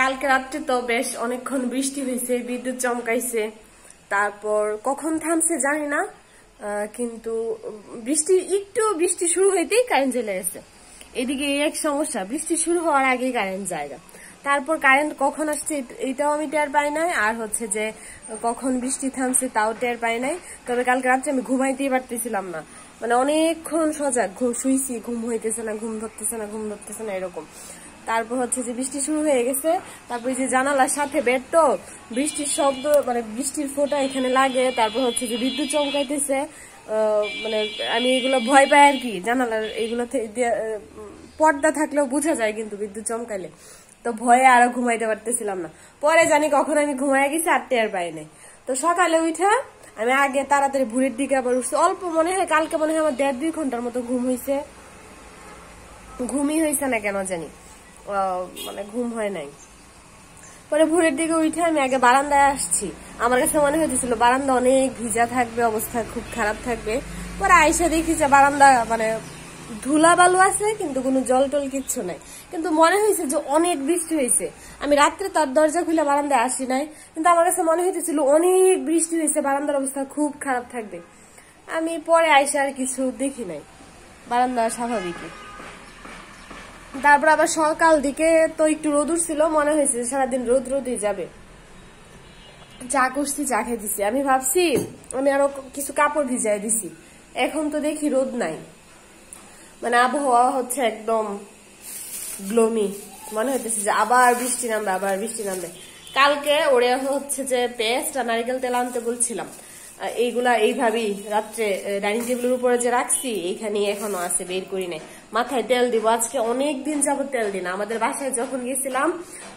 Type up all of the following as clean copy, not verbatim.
কালকে রাত্রে তো বেশ অনেকক্ষণ বৃষ্টি হয়েছে, বিদ্যুৎ চমকাইছে, তারপর কখন থামছে জানি না, কিন্তু বৃষ্টি শুরু হইতেই কারেন্ট চলে গেছে। এদিকে এই এক সমস্যা, বৃষ্টি শুরু হওয়ার আগেই কারেন্ট যায়। তারপর কারেন্ট কখন আসছে এটাও আমি টের পাই নাই, আর হচ্ছে যে কখন বৃষ্টি থামছে তাও টের পাই নাই। তবে কালকে রাত্রে আমি ঘুমাইতেই পারতেছিলাম না, মানে অনেকক্ষণ সজাগ শুইছি, ঘুম হইতেছে না, ঘুম ধরতেছে না এরকম। তারপর হচ্ছে যে বৃষ্টি শুরু হয়ে গেছে, তারপর যে জানালার সাথে বেড, তো বৃষ্টির শব্দ মানে বৃষ্টির ফোঁটা এখানে লাগে, তারপর হচ্ছে যে বিদ্যুৎ চমকাইতেছে, মানে আমি এগুলো ভয় পাই আর কি। জানালার এগুলো পর্দা থাকলেও বোঝা যায় কিন্তু বিদ্যুৎ চমকাইলে, তো ভয়ে আরো ঘুমাইতে পারতেছিলাম না। পরে জানি কখন আমি ঘুমাই গেছি আর টের পাই নাই। তো সকালে উঠা আমি আগে তাড়াতাড়ি ভোরের দিকে আবার উঠছি, অল্প মনে হয় কালকে মনে হয় আমার 1.5-2 ঘন্টার মতো ঘুমই হয়েছে না কেন জানি, মানে ঘুম হয় নাই। পরে ভোরের দিকে উঠে আমি আগে বারান্দায় আসছি, আমার কাছে মনে হইতেছিল বারান্দা অনেক ভিজা থাকবে, অবস্থা খুব খারাপ থাকবে। পরে আইসা দেখি যে বারান্দা মানে ধুলা বালু আছে, কিন্তু কোনো জল টল কিচ্ছু নাই, কিন্তু মনে হয়েছে যে অনেক বৃষ্টি হয়েছে। আমি রাত্রে তার দরজা খুলে বারান্দায় আসি নাই, কিন্তু আমার কাছে মনে হইতেছিল অনেক বৃষ্টি হয়েছে, বারান্দার অবস্থা খুব খারাপ থাকবে। আমি পরে আইসা আর কিছু দেখি নাই, বারান্দা স্বাভাবিকই। তারপর আবার সকাল দিকে তো একটু রোদ উঠছিল, মনে হয়েছে সারাদিন রোদই যাবে। চা করছি, চা খেয়ে দিছি, আমি ভাবছি আমি আরো কিছু কাপড় ভিজাই দিছি, এখন তো দেখি রোদ নাই, মানে আবহাওয়া হচ্ছে একদম গ্লোমি, মনে হইতেছে যে আবার বৃষ্টি নামবে। কালকে ওরে হচ্ছে যে পেস্ট আর নারিকেল তেল আনতে বলছিলাম, এইগুলা এইভাবেই রাত্রে ডাইনিং টেবিলের উপরে যে রাখছি এইখানে এখনো আছে, বের করি নাই। মাথায় তেল দিব, আজকে অনেকদিন যাবত তেল দিই না, আমাদের বাসায় যখন গেছিলাম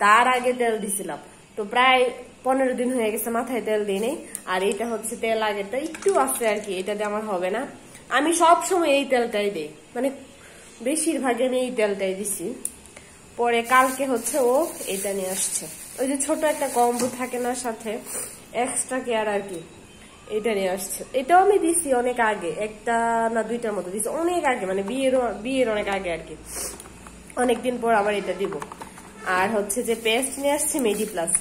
তার আগে তেল দিছিলাম, তো প্রায় 15 দিন হয়ে গেছে মাথায় তেল দিই নেই। আর এইটা হচ্ছে তেল আগেরটা একটু আছে আর কি, এটা দিয়ে আমার হবে না। আমি সব সময় এই তেলটাই দিই, মানে বেশিরভাগ আমি এই তেলটাই দিছি। পরে কালকে হচ্ছে ও এটা নিয়ে আসছে, ওই যে ছোট একটা কম্বো থাকে না সাথে, এক্সট্রা কেয়ার আর কি, এটা নিয়ে আসছে। এটাও আমি দিছি অনেক আগে, 1টা না 2টার মতো দিছি অনেক আগে, মানে বিয়ের অনেক আগে আর কি, অনেকদিন পর আবার এটা দিব। আর হচ্ছে যে পেস্ট নিয়ে আসছে মেডি প্লাস,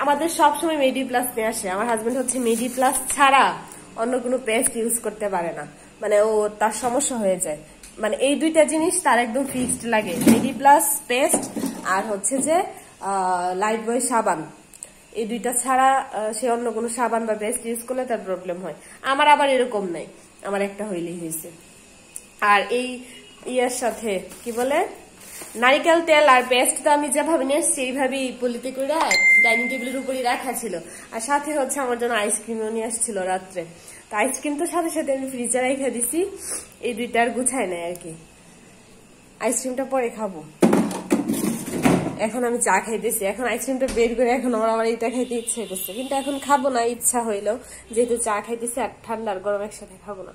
আমাদের সবসময় মেডি প্লাস নিয়ে আসে। আমার হাজবেন্ড হচ্ছে মেডি প্লাস ছাড়া অন্য কোনো পেস্ট ইউজ করতে পারে না, মানে ও তার সমস্যা হয়ে যায়, মানে এই 2টা জিনিস তার একদম ফিক্সড লাগে, মেডি প্লাস পেস্ট আর হচ্ছে যে লাইফ বয় সাবান। এই 2টা ছাড়া সে অন্য কোনো সাবান বা পেস্ট ইউজ করলে তার প্রবলেম হয়। আমার আবার এরকম নাই, আমার একটা হইলেই হয়েছে। আর এই ইয়ার সাথে কি বলে নারিকেল তেল আর পেস্ট তো আমি যেভাবে নিয়ে এসছি এইভাবেই পলিতে করে ডাইনিং টেবিলের উপরই রাখা ছিল। আর সাথে হচ্ছে আমার জন্য আইসক্রিমও নিয়ে আসছিল রাত্রে, তো আইসক্রিম তো সাথে সাথে আমি ফ্রিজে রেখে দিছি, এই 2টা আর গুছাই নাই আর কি। আইসক্রিমটা পরে খাবো, এখন আমি চা খাইতেছি, এখন আইসক্রিমটা বের করে এখন আমার এটা খাইতে ইচ্ছা করছে, কিন্তু এখন খাবো না, ইচ্ছা হইলো যেহেতু চা খাইতেছি, আর ঠান্ডা আর গরম একসাথে খাবো না।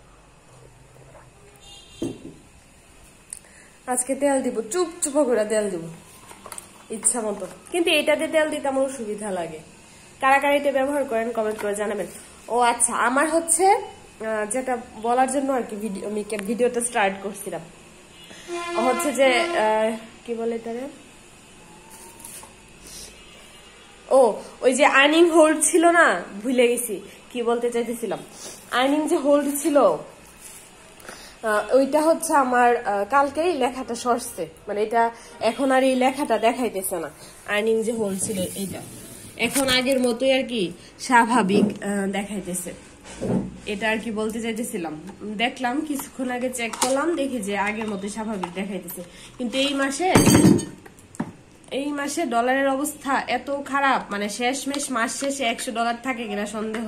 আজকে তেল দিব, চুপ করে তেল দিব ইচ্ছা মতো, কিন্তু এটাতে তেল দিতে আমার সুবিধা লাগে। কারা কারা এটা ব্যবহার করেন কমেন্ট করে জানাবেন। ও আচ্ছা, আমার হচ্ছে যেটা বলার জন্য আর কি ভিডিওটা স্টার্ট করছিলাম, হচ্ছে যে কি বলে তারা, ওই যে আর্নিং হোল্ড ছিল না, ভুলে গেছি কি বলতে চাইতেছিলাম। আর্নিং যে হোল্ড ছিল ওইটা হচ্ছে আমার কালকেই লেখাটা সরছে, মানে এটা এখন আর এই লেখাটা দেখাইতেছে না। আর্নিং যে হোল্ড ছিল এইটা এখন আগের মতোই আর কি স্বাভাবিক দেখাইতেছে, এটা আর কি বলতে চাইতেছিলাম। দেখলাম কিছুক্ষণ আগে চেক করলাম, দেখি যে আগের মতোই স্বাভাবিক দেখাইতেছে, কিন্তু এই মাসে ডলারের অবস্থা এত খারাপ, মানে শেষমেশ মাস শেষে $100 থাকে কিনা সন্দেহ।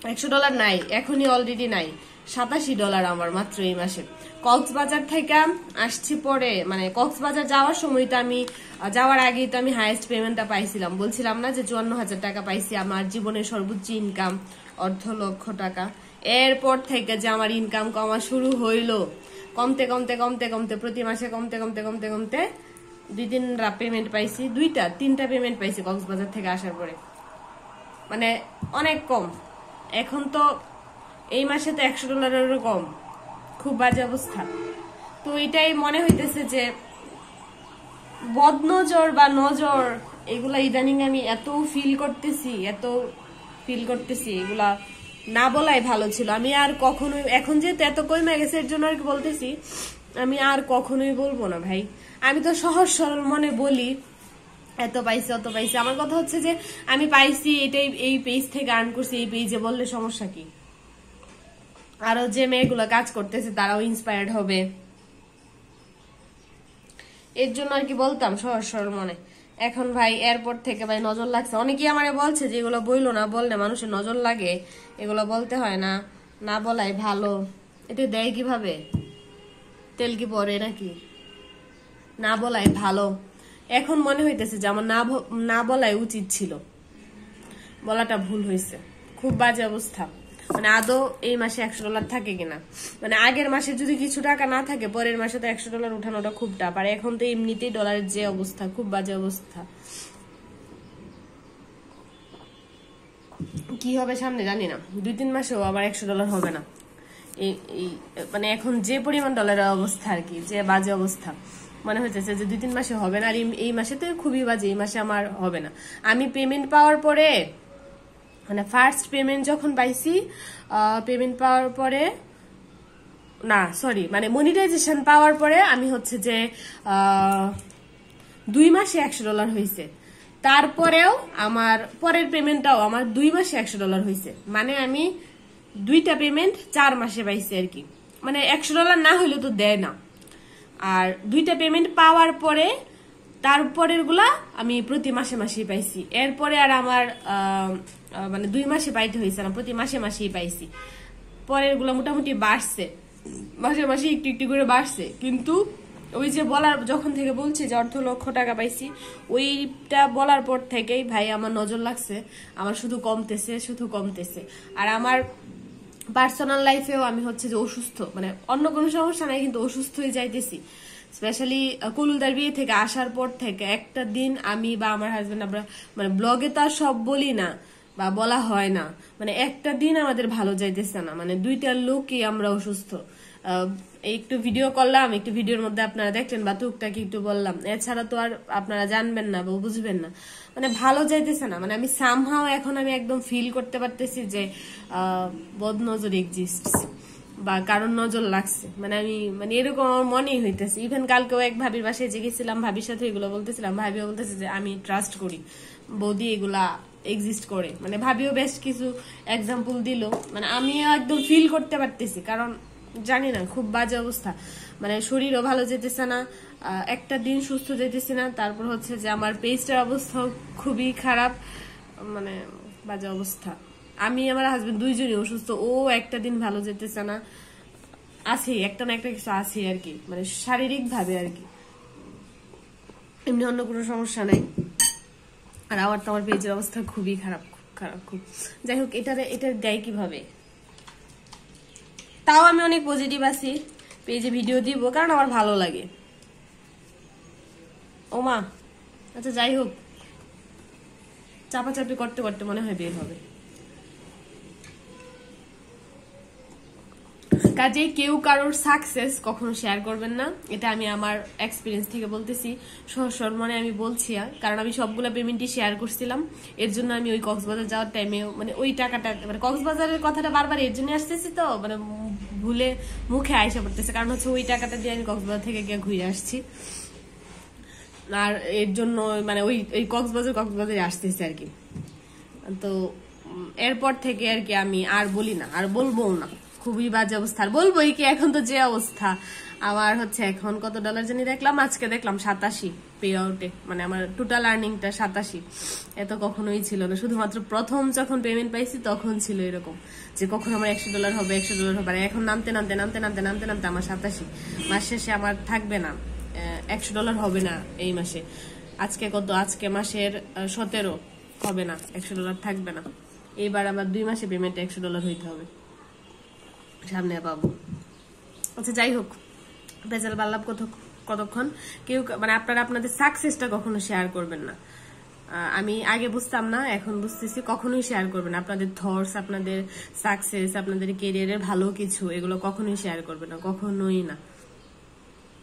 $100 নাই, এখনই অলরেডি নাই, $87 আমার মাত্র এই মাসে। কক্সবাজার থেকে আসছি পরে, মানে কক্সবাজার যাওয়ার সময় তো আমি যাওয়ার আগেই তো আমি হাইয়েস্ট পেমেন্টটা পাইছিলাম, বলছিলাম না যে 54,000 টাকা পাইছি, আমার জীবনের সর্বোচ্চ ইনকাম $2,00,000। এরপর থেকে যে আমার ইনকাম কমা শুরু হইলো, কমতে প্রতি মাসে কমতে 2-3 পেমেন্ট পাইছি, 2-3টা পেমেন্ট পাইছি কক্সবাজার থেকে আসার পরে, মানে অনেক কম। এখন তো এই মাসে তো $100 কম, খুব বাজে অবস্থা। তো এটাই মনে হইতেছে যে বদনজর বা নজর এগুলা ইদানিং আমি এত ফিল করতেছি এগুলা না বলাই ভালো ছিল। আমি আর কখনোই, এখন যেহেতু এত কমে গেছে এর জন্য আর কি বলতেছি, আমি আর কখনোই বলবো না ভাই। আমি তো সহজ সরল মনে বলি এত পাইছি অত পাইছি। আমার কথা হচ্ছে যে আমি পাইছি এটাই, এই পেজ থেকে আর্ন করছি, এই পেজে বললে সমস্যা কি? আরো যে মেয়েগুলো কাজ করতেছে তারাও ইন্সপায়ার্ড হবে, এর জন্য আর কি বলতাম সহজ সরল মনে। এখন ভাই এরপর থেকে ভাই নজর লাগছে। অনেকেই আমারে বলছে যে এগুলো বইলো না, বললে মানুষের নজর লাগে, এগুলো বলতে হয় না, না বলাই ভালো। এটা দেয় কিভাবে? তেল কি পরে নাকি? না বলাই ভালো। এখন মনে হইতেছে যে আমার না বলাই উচিত ছিল, বলাটা ভুল হয়েছে। খুব বাজে অবস্থা। মানে আদৌ এই মাসে $100 থাকে কিনা, মানে আগের মাসে যদি কিছু টাকা না থাকে পরের মাসে তো $100 উঠানোটা খুব টাফ। আর এখন তো এমনিতেই ডলারের যে অবস্থা, খুব বাজে অবস্থা। কি হবে সামনে জানি না, 2-3 মাসেও আবার $100 হবে না। এই মানে এখন যে পরিমাণ ডলারের অবস্থা আর কি, যে বাজে অবস্থা, মনে হচ্ছে যে 2-3 মাসে হবে না। আর এই মাসে তো খুবই বাজে, এই মাসে আমার হবে না। আমি পেমেন্ট পাওয়ার পরে, মানে ফার্স্ট পেমেন্ট যখন পাইছি, পেমেন্ট পাওয়ার পরে না সরি, মানে মনিটাইজেশন পাওয়ার পরে আমি হচ্ছে যে 2 মাসে $100 হয়েছে। তারপরেও আমার পরের পেমেন্টটাও আমার 2 মাসে $100 হয়েছে। মানে আমি 2টা পেমেন্ট 4 মাসে পাইছি আর কি। মানে $100 না হলে তো দেয় না। আর 2টা পেমেন্ট পাওয়ার পরে তারপরের গুলা আমি প্রতি মাসে মাসেই পাইছি। এরপরে আর আমার মানে 2 মাসে পাইতে হয়েছে না, প্রতি মাসে মাসেই পাইছি। পরের গুলা মোটামুটি বাড়ছে, মাসে মাসে একটু একটু করে বাড়ছে। কিন্তু ওই যে বলার যখন থেকে বলছি যে $1 লক্ষ টাকা পাইছি, ওইটা বলার পর থেকেই ভাই আমার নজর লাগছে আমার শুধু কমতেছে। আর আমার পার্সোনাল লাইফেও আমি হচ্ছে যে অসুস্থ, মানে অন্য কোনো সমস্যা নাই কিন্তু অসুস্থ হয়ে যাইতেছি। স্পেশালি কুলুলদার বিয়ে থেকে আসার পর থেকে একটা দিন আমি বা আমার হাজবেন্ড, আমরা মানে ব্লগে তো আর সব বলি না বা বলা হয় না, মানে একটা দিন আমাদের ভালো যাইতেছে না। মানে 2টা লোকই আমরা অসুস্থ। একটু ভিডিও করলাম, একটু ভিডিওর মধ্যে আপনারা দেখলেন বা টুকটাক একটু বললাম, এছাড়া তো আর আপনারা জানবেন না বা বুঝবেন না। মানে ভালো যাইতেছে না। মানে আমি সামহাও এখন আমি একদম ফিল করতে পারতেছি যে বদনজর এক্সিস্টস বা কারণ নজর লাগছে। মানে আমি মানে এরকম আমার মনেই হইতেছে। ইভেন কালকেও এক ভাবির বাসায় যে গেছিলাম, ভাবির সাথে এগুলো বলতেছিলাম, ভাবিও বলতেছে যে আমি ট্রাস্ট করি, বৌদি এগুলা এক্সিস্ট করে। মানে ভাবিও বেশ কিছু এক্সাম্পল দিল, মানে আমিও একদম ফিল করতে পারতেছি। কারণ জানি না, খুব বাজে অবস্থা। মানে শরীরও ভালো যেতেছে না, একটা দিন সুস্থ যেতেছে না। তারপর হচ্ছে যে আমার পেজটার অবস্থা খুবই খারাপ, মানে বাজে অবস্থা। আমি আমার হাজবেন্ড দুইজনই অসুস্থ, ও একটা দিন ভালো যেতেছে না, আছে একটা না একটা কিছু আছে আর কি, মানে শারীরিক ভাবে আর কি, এমনি অন্য কোনো সমস্যা নাই। আর আমার তো আমার পেজের অবস্থা খুবই খারাপ, খুব। যাই হোক, এটা দেয় কিভাবে? তাও আমি অনেক পজিটিভ আছি, পেজে ভিডিও দিব কারণ আমার ভালো লাগে। ও মা, আচ্ছা যাই হোক, চাপাচাপি করতে করতে মনে হয় বের হবে। কাজেই কেউ কারোর সাকসেস কখনো শেয়ার করবেন না, এটা আমি আমার এক্সপিরিয়েন্স থেকে বলতেছি। সহসর মনে আমি বলছি, কারণ আমি সবগুলা পেমেন্টই শেয়ার করছিলাম। এর জন্য আমি ওই কক্সবাজার যাওয়ার টাইমে মানে ওই টাকাটা, মানে কক্সবাজারের কথাটা বারবার এর জন্য আসতেছি, তো মানে ভুলে মুখে আইসা পড়তেছে। কারণ হচ্ছে ওই টাকাটা দিয়ে আমি কক্সবাজার থেকে গিয়ে ঘুরে আসছি, আর এর জন্য মানে ওই কক্সবাজারে আসতেছে আর কি। তো এরপর থেকে আর কি আমি আর বলি না, আর বলবো না। খুবই বাজে অবস্থা, আর বলবোই কি? এখন তো যে অবস্থা আমার হচ্ছে, এখন কত ডলার জানি দেখলাম, আজকে দেখলাম 87 পে আউটে, মানে আমার টোটাল আর্নিংটা 87। এত কখনোই ছিল না, শুধুমাত্র প্রথম যখন পেমেন্ট পাইছি তখন ছিল এরকম যে কখন আমার $100 হবে, $100 হবে। এখন নামতে নামতে আমার 87। মাস শেষে আমার থাকবে না, $100 হবে না এই মাসে। আজকে কত? আজকে মাসের 17 হবে না, $100 থাকবে না। এইবার আমার 2 মাসে পেমেন্টে $100 হইতে হবে, সামনে পাবো। আচ্ছা যাই হোক, বেজাল বাল্লাভ কতক্ষণ। কেউ মানে আপনারা আপনাদের সাকসেসটা কখনো শেয়ার করবেন না। আমি আগে বুঝতাম না, এখন বুঝতেছি কখনোই শেয়ার করবেন না। আপনাদের থটস, আপনাদের সাকসেস, আপনাদের কেরিয়ারের ভালো কিছু, এগুলো কখনোই শেয়ার করবেন না, কখনোই না।